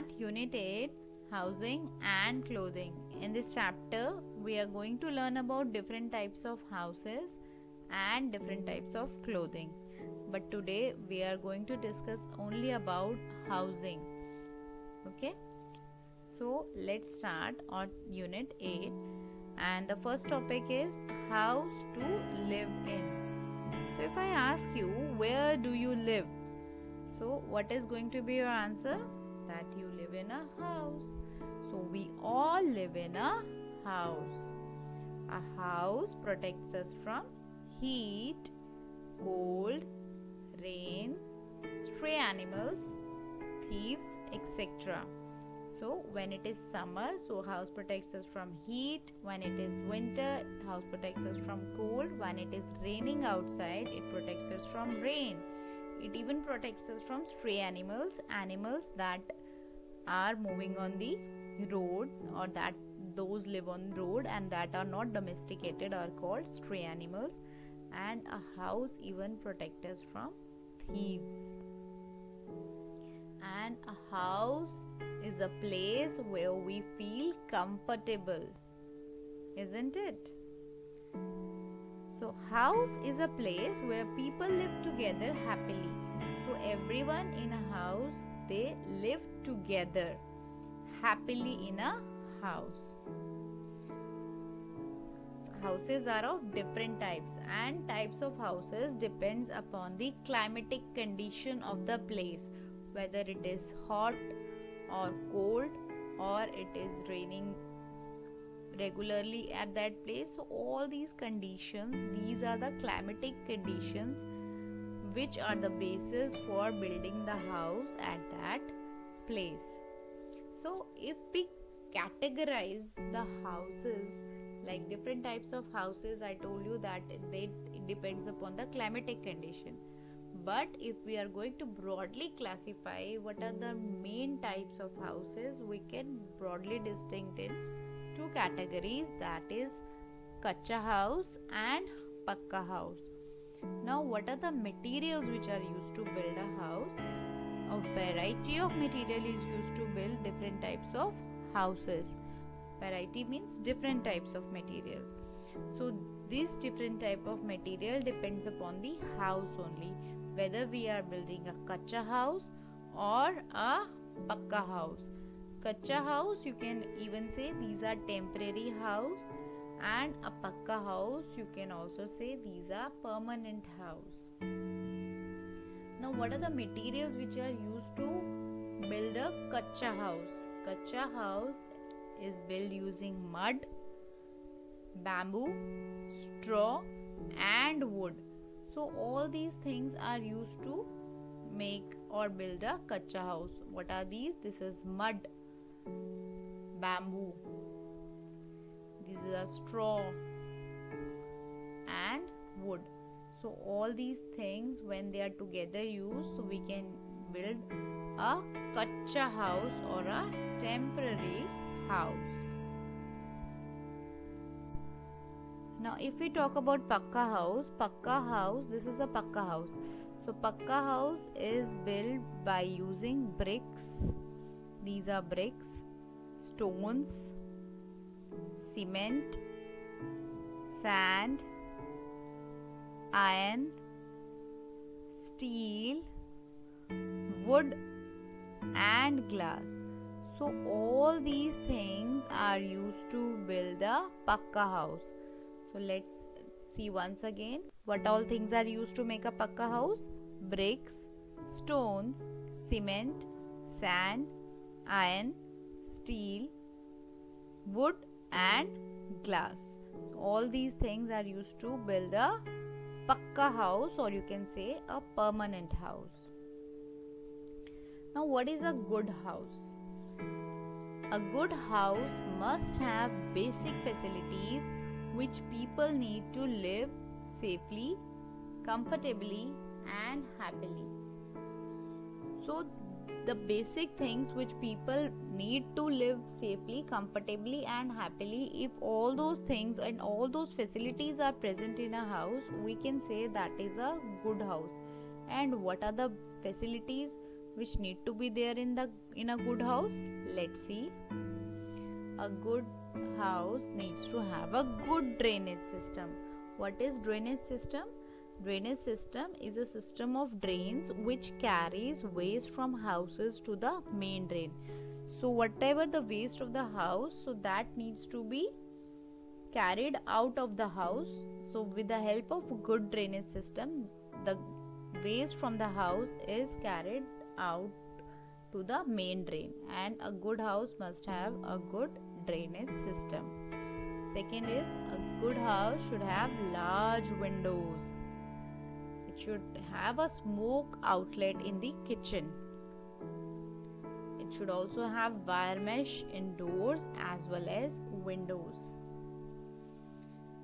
start Unit 8, Housing and Clothing. In this chapter, we are going to learn about different types of houses and different types of clothing. But today, we are going to discuss only about housing. Okay? So, let's start on Unit 8. And the first topic is house to live in. So, if I ask you, where do you live? So, what is going to be your answer? That you live in a house. So, we all live in a house. A house protects us from heat, cold, rain, stray animals, thieves, etc. So, when it is summer, so house protects us from heat. When it is winter, house protects us from cold. When it is raining outside, it protects us from rain. It even protects us from stray animals that are moving on the road, or that those live on the road and that are not domesticated are called stray animals. And a house even protects us from thieves. And a house is a place where we feel comfortable, isn't it? So, house is a place where people live together happily. So, everyone in a house, they live together happily in a house. Houses are of different types, and types of houses depends upon the climatic condition of the place, whether it is hot or cold, or it is raining regularly at that place. So all these conditions, these are the climatic conditions which are the basis for building the house at that place. So if we categorize the houses like different types of houses, I told you that it depends upon the climatic condition. But if we are going to broadly classify what are the main types of houses, we can broadly distinct in two categories, that is kacha house and pakka house. Now, what are the materials which are used to build a house? A variety of material is used to build different types of houses. Variety means different types of material. So, this different type of material depends upon the house only, whether we are building a kacha house or a pakka house. Kacha house, you can even say these are temporary house, and a pakka house, you can also say these are permanent house. Now, what are the materials which are used to build a kacha house? Kacha house is built using mud, bamboo, straw and wood. So, all these things are used to make or build a kacha house. What are these? This is mud, bamboo, this is a straw and wood. So all these things, when they are together used, so we can build a kacha house or a temporary house. Now if we talk about pakka house, this is a pakka house. So pakka house is built by using bricks. These are bricks, stones, cement, sand, iron, steel, wood and glass. So all these things are used to build a pakka house. So let's see once again what all things are used to make a pakka house. Bricks, stones, cement, sand, iron, steel, wood and glass. All these things are used to build a pakka house, or you can say a permanent house. Now, what is a good house? A good house must have basic facilities which people need to live safely, comfortably and happily. So, the basic things which people need to live safely, comfortably and happily, if all those things and all those facilities are present in a house, we can say that is a good house. And what are the facilities which need to be there in a good house? Let's see. A good house needs to have a good drainage system. What is drainage system? Drainage system is a system of drains which carries waste from houses to the main drain. So whatever the waste of the house, so that needs to be carried out of the house. So with the help of a good drainage system, the waste from the house is carried out to the main drain, and a good house must have a good drainage system. Second is, a good house should have large windows. It should have a smoke outlet in the kitchen. It should also have wire mesh in doors as well as windows.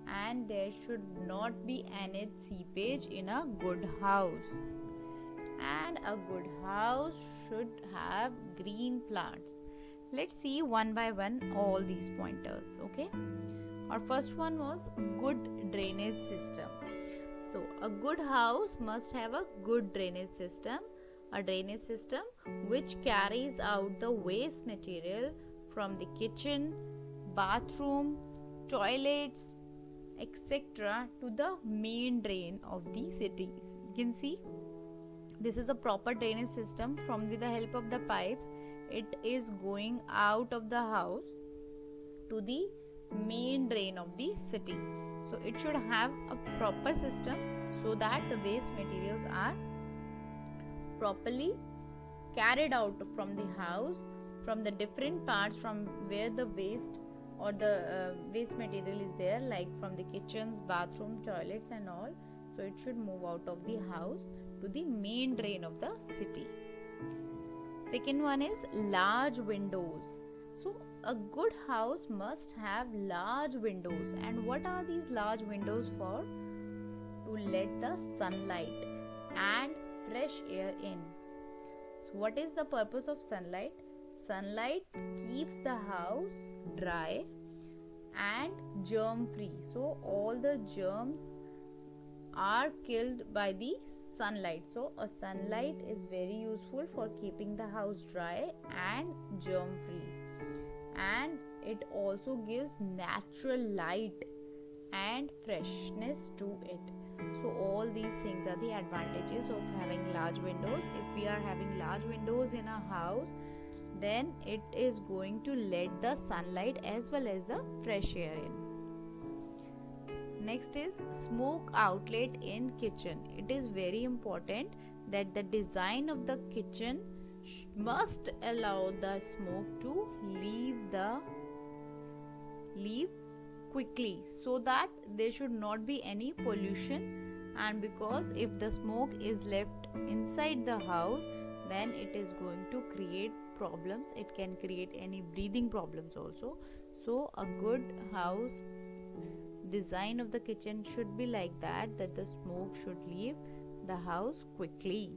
And there should not be any seepage in a good house. And a good house should have green plants. Let's see one by one all these pointers, okay? Our first one was good drainage system. So a good house must have a good drainage system, a drainage system which carries out the waste material from the kitchen, bathroom, toilets, etc. to the main drain of the cities. You can see this is a proper drainage system. From with the help of the pipes, it is going out of the house to the main drain of the city. So it should have a proper system so that the waste materials are properly carried out from the house, from the different parts from where the waste or the waste material is there, like from the kitchens, bathroom, toilets and all. So it should move out of the house to the main drain of the city. Second one is large windows. So a good house must have large windows. And what are these large windows for? To let the sunlight and fresh air in. So what is the purpose of sunlight? Sunlight keeps the house dry and germ free. So all the germs are killed by the sunlight. So a sunlight is very useful for keeping the house dry and germ free, and it also gives natural light and freshness to it. So all these things are the advantages of having large windows. If we are having large windows in a house, then it is going to let the sunlight as well as the fresh air in. Next is smoke outlet in kitchen. It is very important that the design of the kitchen must allow the smoke to leave quickly, so that there should not be any pollution. And because if the smoke is left inside the house, then it is going to create problems. It can create any breathing problems also. So a good house design of the kitchen should be like that the smoke should leave the house quickly.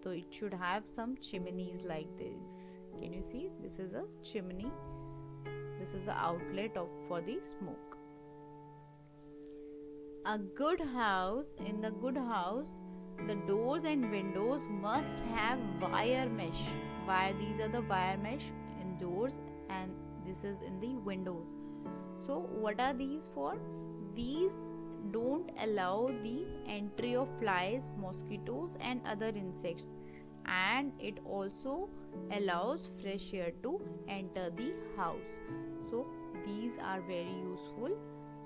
So it should have some chimneys like this. Can you see? This is a chimney. This is the outlet for the smoke. A good house, in the good house, the doors and windows must have wire mesh. These are the wire mesh in doors, and this is in the windows. So what are these for? These don't allow the entry of flies, mosquitoes and other insects, and it also allows fresh air to enter the house. So these are very useful.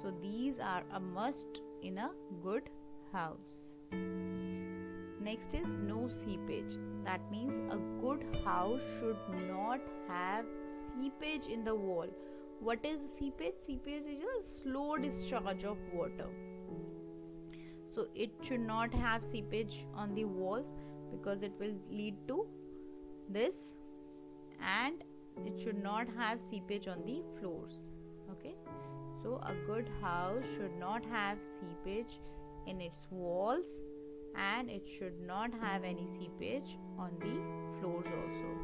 So these are a must in a good house. Next is no seepage. That means a good house should not have seepage in the wall. What is seepage? Seepage is a slow discharge of water. So it should not have seepage on the walls, because it will lead to this, and it should not have seepage on the floors. Okay, so a good house should not have seepage in its walls, and it should not have any seepage on the floors also.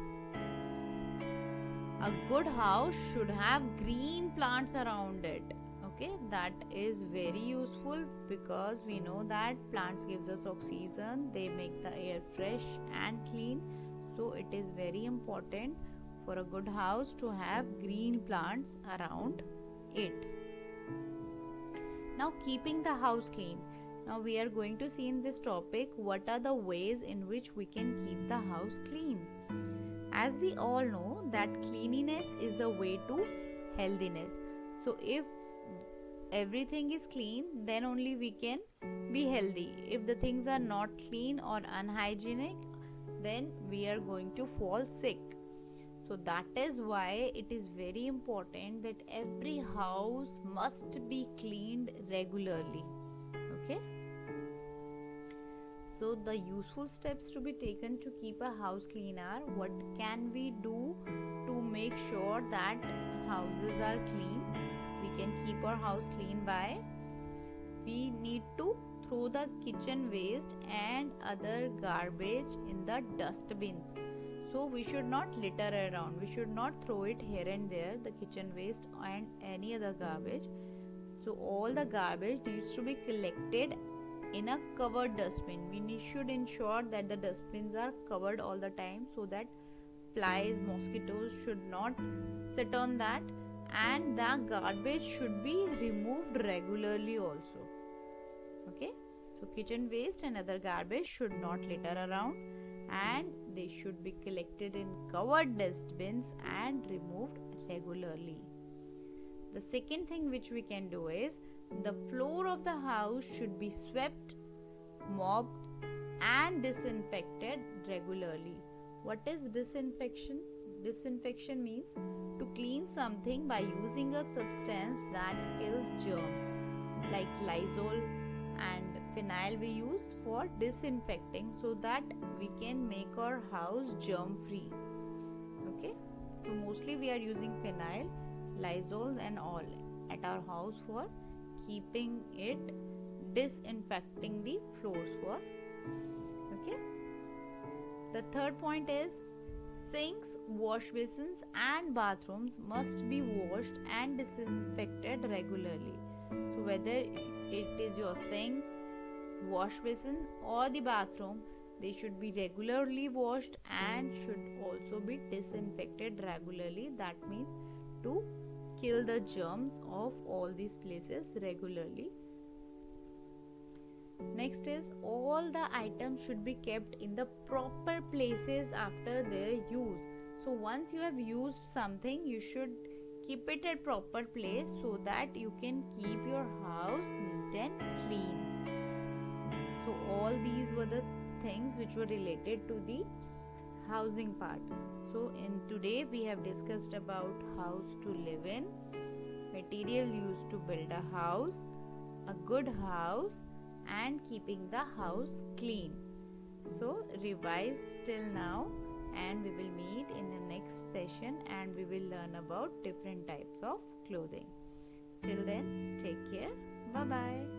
A good house should have green plants around it. Okay, that is very useful because we know that plants gives us oxygen, they make the air fresh and clean. So it is very important for a good house to have green plants around it. Now, keeping the house clean. Now we are going to see in this topic what are the ways in which we can keep the house clean. As we all know that cleanliness is the way to healthiness. So if everything is clean, then only we can be healthy. If the things are not clean or unhygienic, then we are going to fall sick. So that is why it is very important that every house must be cleaned regularly. Okay, so the useful steps to be taken to keep a house clean are: what can we do to make sure that houses are clean? We can keep our house clean by, we need to throw the kitchen waste and other garbage in the dustbins. So we should not litter around, we should not throw it here and there, the kitchen waste and any other garbage. So all the garbage needs to be collected in a covered dustbin. We should ensure that the dustbins are covered all the time so that flies, mosquitoes should not sit on that, and the garbage should be removed regularly also. Okay, so kitchen waste and other garbage should not litter around, and they should be collected in covered dustbins and removed regularly. The second thing which we can do is, the floor of the house should be swept, mopped and disinfected regularly. What is disinfection? Disinfection means to clean something by using a substance that kills germs, like Lysol and phenyl we use for disinfecting, so that we can make our house germ free. Okay, so mostly we are using phenyl, Lysol and all at our house for keeping it, disinfecting the floors for. Okay, the third point is, sinks, wash basins and bathrooms must be washed and disinfected regularly. So whether it is your sink, wash basin or the bathroom, they should be regularly washed and should also be disinfected regularly. That means to kill the germs of all these places regularly. Next is, all the items should be kept in the proper places after their use. So once you have used something, you should keep it at proper place so that you can keep your house neat and clean. So all these were the things which were related to the housing part. So in today we have discussed about house to live in, material used to build a house, a good house, and keeping the house clean. So revise till now, and we will meet in the next session and we will learn about different types of clothing. Till then, take care. Bye bye.